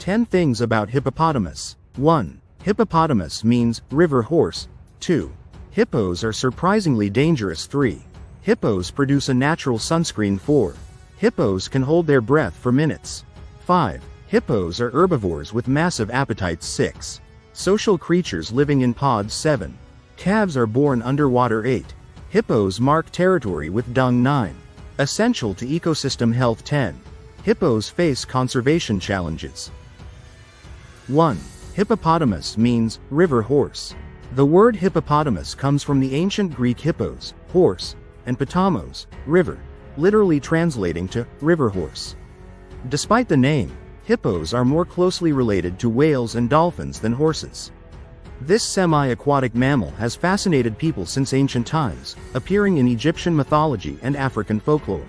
10 things about hippopotamus. 1. Hippopotamus means river horse. 2. Hippos are surprisingly dangerous. 3. Hippos produce a natural sunscreen. 4. Hippos can hold their breath for minutes. 5. Hippos are herbivores with massive appetites. 6. Social creatures living in pods. 7. Calves are born underwater. 8. Hippos mark territory with dung. 9. Essential to ecosystem health. 10. Hippos face conservation challenges. 1. Hippopotamus means river horse. The word hippopotamus comes from the ancient Greek hippos, horse, and potamos, river, literally translating to river horse. Despite the name, hippos are more closely related to whales and dolphins than horses. This semi-aquatic mammal has fascinated people since ancient times, appearing in Egyptian mythology and African folklore.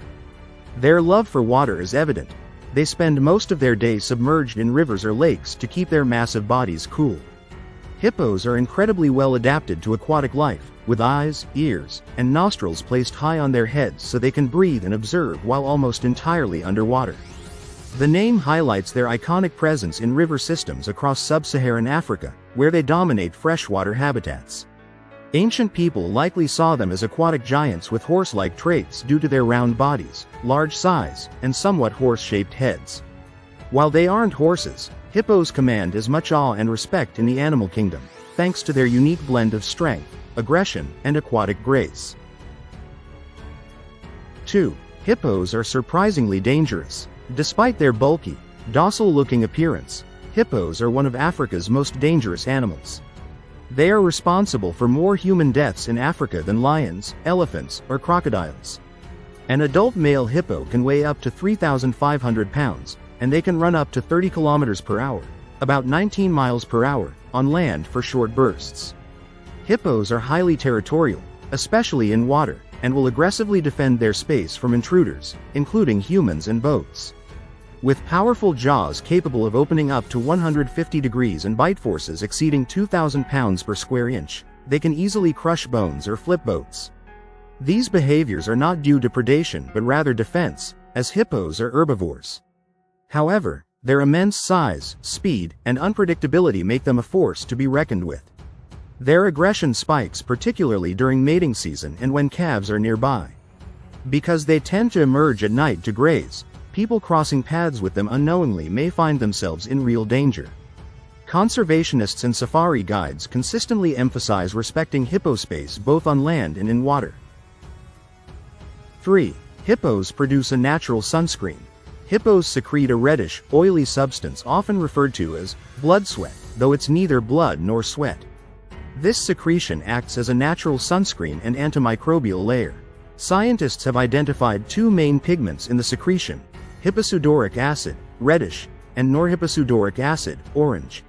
Their love for water is evident. They spend most of their day submerged in rivers or lakes to keep their massive bodies cool. Hippos are incredibly well adapted to aquatic life, with eyes, ears, and nostrils placed high on their heads so they can breathe and observe while almost entirely underwater. The name highlights their iconic presence in river systems across sub-Saharan Africa, where they dominate freshwater habitats. Ancient people likely saw them as aquatic giants with horse-like traits due to their round bodies, large size, and somewhat horse-shaped heads. While they aren't horses, hippos command as much awe and respect in the animal kingdom, thanks to their unique blend of strength, aggression, and aquatic grace. 2. Hippos are surprisingly dangerous. Despite their bulky, docile-looking appearance, hippos are one of Africa's most dangerous animals. They are responsible for more human deaths in Africa than lions, elephants, or crocodiles. An adult male hippo can weigh up to 3,500 pounds, and they can run up to 30 kilometers per hour, about 19 miles per hour, on land for short bursts. Hippos are highly territorial, especially in water, and will aggressively defend their space from intruders, including humans and boats. With powerful jaws capable of opening up to 150 degrees and bite forces exceeding 2,000 pounds per square inch, they can easily crush bones or flip boats. These behaviors are not due to predation but rather defense, as hippos are herbivores. However, their immense size, speed, and unpredictability make them a force to be reckoned with. Their aggression spikes particularly during mating season and when calves are nearby. Because they tend to emerge at night to graze, people crossing paths with them unknowingly may find themselves in real danger. Conservationists and safari guides consistently emphasize respecting hippo space both on land and in water. 3. Hippos produce a natural sunscreen. Hippos secrete a reddish, oily substance often referred to as blood sweat, though it's neither blood nor sweat. This secretion acts as a natural sunscreen and antimicrobial layer. Scientists have identified two main pigments in the secretion: hipposudoric acid, reddish, and norhipposudoric acid, orange.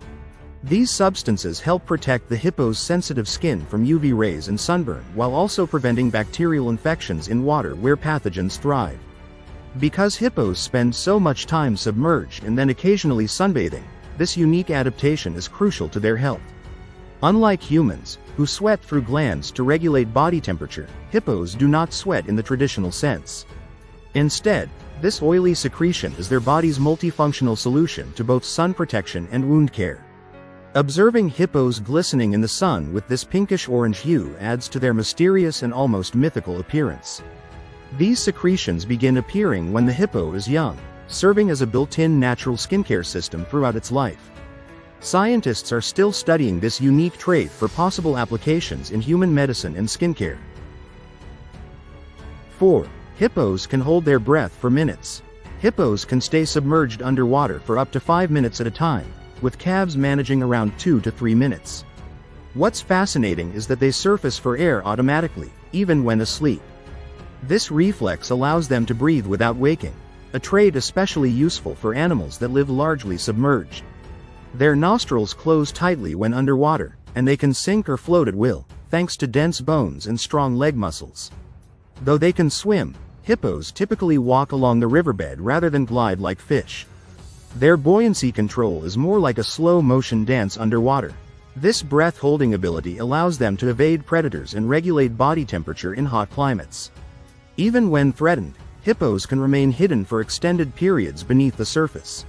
These substances help protect the hippo's sensitive skin from UV rays and sunburn while also preventing bacterial infections in water where pathogens thrive. Because hippos spend so much time submerged and then occasionally sunbathing, this unique adaptation is crucial to their health. Unlike humans, who sweat through glands to regulate body temperature, hippos do not sweat in the traditional sense. Instead, this oily secretion is their body's multifunctional solution to both sun protection and wound care. Observing hippos glistening in the sun with this pinkish-orange hue adds to their mysterious and almost mythical appearance. These secretions begin appearing when the hippo is young, serving as a built-in natural skincare system throughout its life. Scientists are still studying this unique trait for possible applications in human medicine and skincare. 4. Hippos can hold their breath for minutes. Hippos can stay submerged underwater for up to 5 minutes at a time, with calves managing around 2 to 3 minutes. What's fascinating is that they surface for air automatically, even when asleep. This reflex allows them to breathe without waking, a trait especially useful for animals that live largely submerged. Their nostrils close tightly when underwater, and they can sink or float at will, thanks to dense bones and strong leg muscles. Though they can swim, hippos typically walk along the riverbed rather than glide like fish. Their buoyancy control is more like a slow-motion dance underwater. This breath-holding ability allows them to evade predators and regulate body temperature in hot climates. Even when threatened, hippos can remain hidden for extended periods beneath the surface.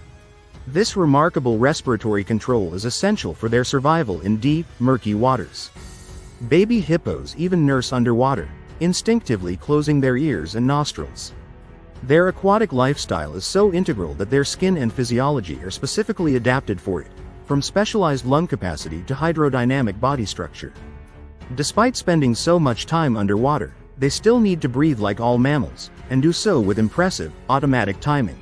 This remarkable respiratory control is essential for their survival in deep, murky waters. Baby hippos even nurse underwater, instinctively closing their ears and nostrils. Their aquatic lifestyle is so integral that their skin and physiology are specifically adapted for it, from specialized lung capacity to hydrodynamic body structure. Despite spending so much time underwater, they still need to breathe like all mammals, and do so with impressive, automatic timing.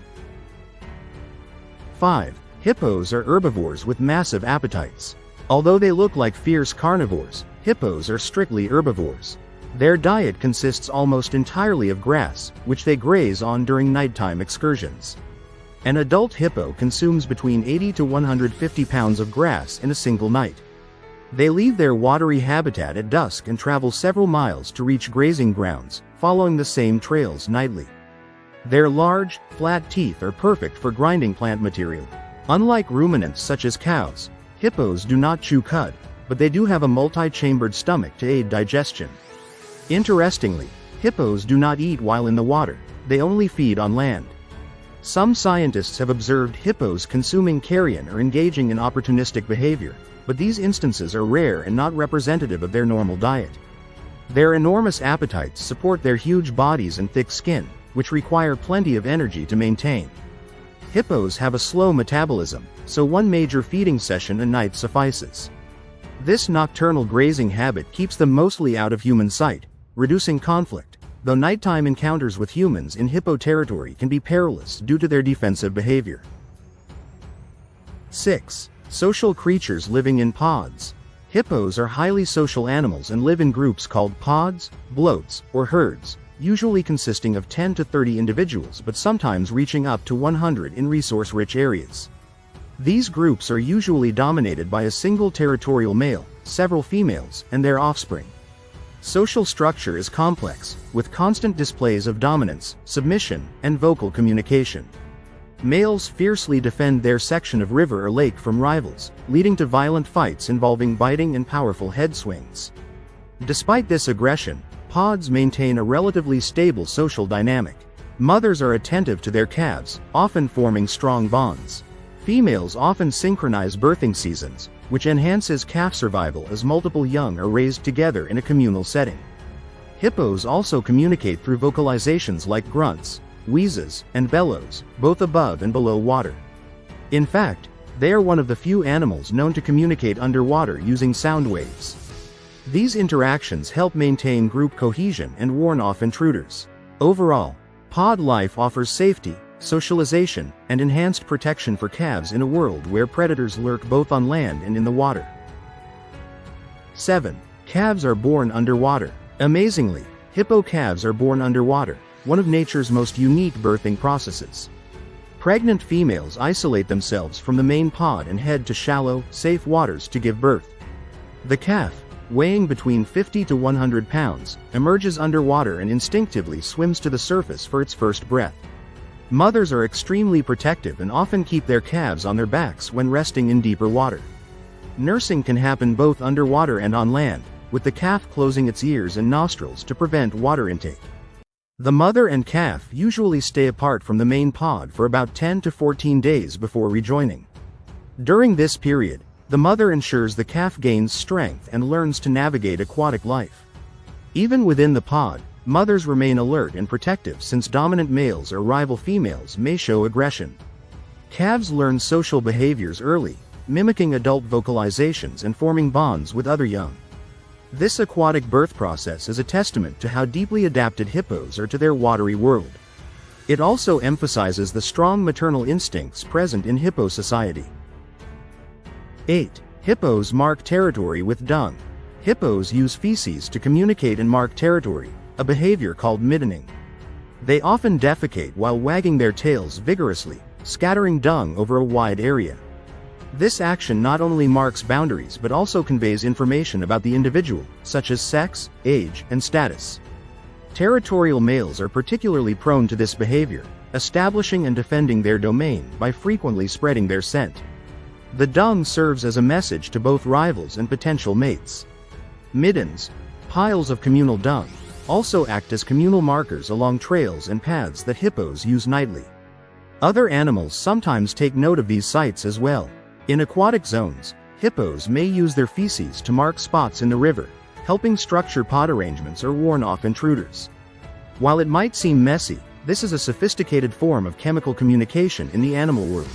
5. Hippos are herbivores with massive appetites. Although they look like fierce carnivores, hippos are strictly herbivores. Their diet consists almost entirely of grass, which they graze on during nighttime excursions. An adult hippo consumes between 80 to 150 pounds of grass in a single night. They leave their watery habitat at dusk and travel several miles to reach grazing grounds, following the same trails nightly. Their large, flat teeth are perfect for grinding plant material. Unlike ruminants such as cows, hippos do not chew cud, but they do have a multi-chambered stomach to aid digestion. Interestingly, hippos do not eat while in the water, they only feed on land. Some scientists have observed hippos consuming carrion or engaging in opportunistic behavior, but these instances are rare and not representative of their normal diet. Their enormous appetites support their huge bodies and thick skin, which require plenty of energy to maintain. Hippos have a slow metabolism, so one major feeding session a night suffices. This nocturnal grazing habit keeps them mostly out of human sight, reducing conflict, though nighttime encounters with humans in hippo territory can be perilous due to their defensive behavior. 6. Social creatures living in pods. Hippos are highly social animals and live in groups called pods, bloats, or herds, usually consisting of 10 to 30 individuals but sometimes reaching up to 100 in resource-rich areas. These groups are usually dominated by a single territorial male, several females, and their offspring. Social structure is complex, with constant displays of dominance, submission, and vocal communication. Males fiercely defend their section of river or lake from rivals, leading to violent fights involving biting and powerful head swings. Despite this aggression, pods maintain a relatively stable social dynamic. Mothers are attentive to their calves, often forming strong bonds. Females often synchronize birthing seasons, which enhances calf survival as multiple young are raised together in a communal setting. Hippos also communicate through vocalizations like grunts, wheezes, and bellows, both above and below water. In fact, they are one of the few animals known to communicate underwater using sound waves. These interactions help maintain group cohesion and warn off intruders. Overall, pod life offers safety, socialization, and enhanced protection for calves in a world where predators lurk both on land and in the water. 7. Calves are born underwater. Amazingly, hippo calves are born underwater, one of nature's most unique birthing processes. Pregnant females isolate themselves from the main pod and head to shallow, safe waters to give birth. The calf, weighing between 50 to 100 pounds, emerges underwater and instinctively swims to the surface for its first breath. Mothers are extremely protective and often keep their calves on their backs when resting in deeper water. Nursing can happen both underwater and on land, with the calf closing its ears and nostrils to prevent water intake. The mother and calf usually stay apart from the main pod for about 10 to 14 days before rejoining. During this period, the mother ensures the calf gains strength and learns to navigate aquatic life. Even within the pod, mothers remain alert and protective since dominant males or rival females may show aggression. Calves learn social behaviors early, mimicking adult vocalizations and forming bonds with other young. This aquatic birth process is a testament to how deeply adapted hippos are to their watery world. It also emphasizes the strong maternal instincts present in hippo society. 8. Hippos mark territory with dung. Hippos use feces to communicate and mark territory, a behavior called middening. They often defecate while wagging their tails vigorously, scattering dung over a wide area. This action not only marks boundaries but also conveys information about the individual, such as sex, age, and status. Territorial males are particularly prone to this behavior, establishing and defending their domain by frequently spreading their scent. The dung serves as a message to both rivals and potential mates. Middens, piles of communal dung, also act as communal markers along trails and paths that hippos use nightly. Other animals sometimes take note of these sites as well. In aquatic zones, hippos may use their feces to mark spots in the river, helping structure pod arrangements or warn off intruders. While it might seem messy, this is a sophisticated form of chemical communication in the animal world.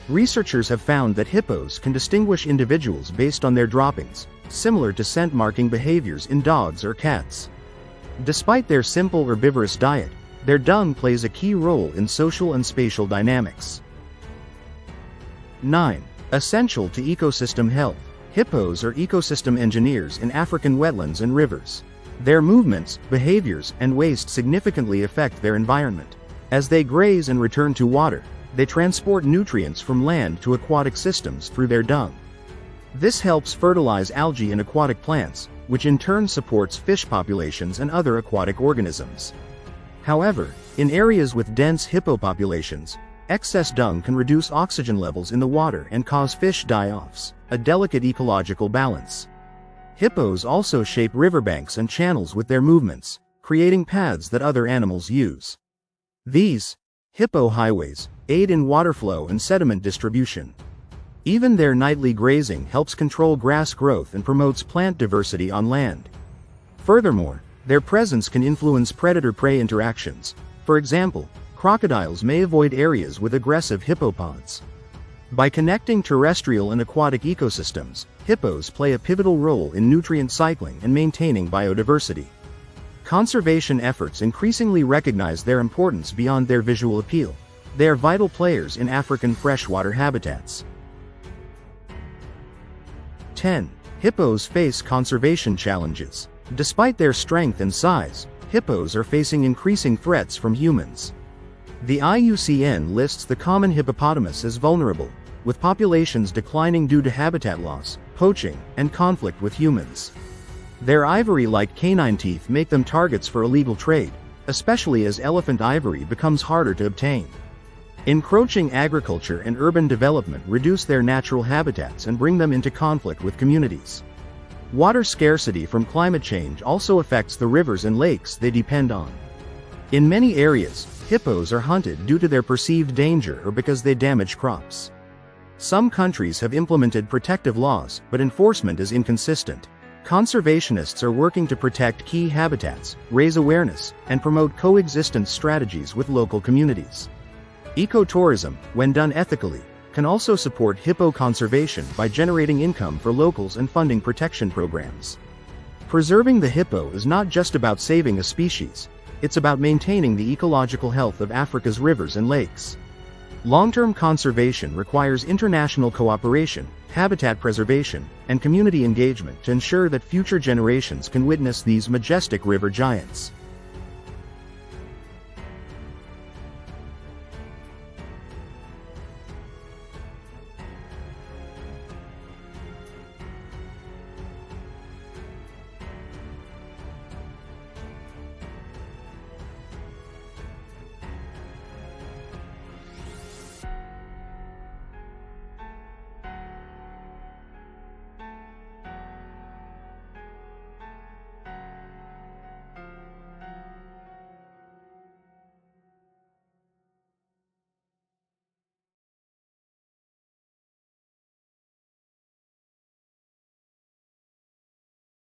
Researchers have found that hippos can distinguish individuals based on their droppings, similar to scent-marking behaviors in dogs or cats. Despite their simple herbivorous diet, their dung plays a key role in social and spatial dynamics. 9. Essential to ecosystem health. Hippos are ecosystem engineers in African wetlands and rivers. Their movements, behaviors, and waste significantly affect their environment. As they graze and return to water, they transport nutrients from land to aquatic systems through their dung. This helps fertilize algae in aquatic plants, which in turn supports fish populations and other aquatic organisms. However, in areas with dense hippo populations, excess dung can reduce oxygen levels in the water and cause fish die-offs, a delicate ecological balance. Hippos also shape riverbanks and channels with their movements, creating paths that other animals use. These hippo highways aid in water flow and sediment distribution. Even their nightly grazing helps control grass growth and promotes plant diversity on land. Furthermore, their presence can influence predator-prey interactions. For example, crocodiles may avoid areas with aggressive hippopods. By connecting terrestrial and aquatic ecosystems, hippos play a pivotal role in nutrient cycling and maintaining biodiversity. Conservation efforts increasingly recognize their importance beyond their visual appeal. They are vital players in African freshwater habitats. 10. Hippos face conservation challenges. Despite their strength and size, hippos are facing increasing threats from humans. The IUCN lists the common hippopotamus as vulnerable, with populations declining due to habitat loss, poaching, and conflict with humans. Their ivory-like canine teeth make them targets for illegal trade, especially as elephant ivory becomes harder to obtain. Encroaching agriculture and urban development reduce their natural habitats and bring them into conflict with communities. Water scarcity from climate change also affects the rivers and lakes they depend on. In many areas, hippos are hunted due to their perceived danger or because they damage crops. Some countries have implemented protective laws, but enforcement is inconsistent. Conservationists are working to protect key habitats, raise awareness, and promote coexistence strategies with local communities. Ecotourism, when done ethically, can also support hippo conservation by generating income for locals and funding protection programs. Preserving the hippo is not just about saving a species, it's about maintaining the ecological health of Africa's rivers and lakes. Long-term conservation requires international cooperation, habitat preservation, and community engagement to ensure that future generations can witness these majestic river giants.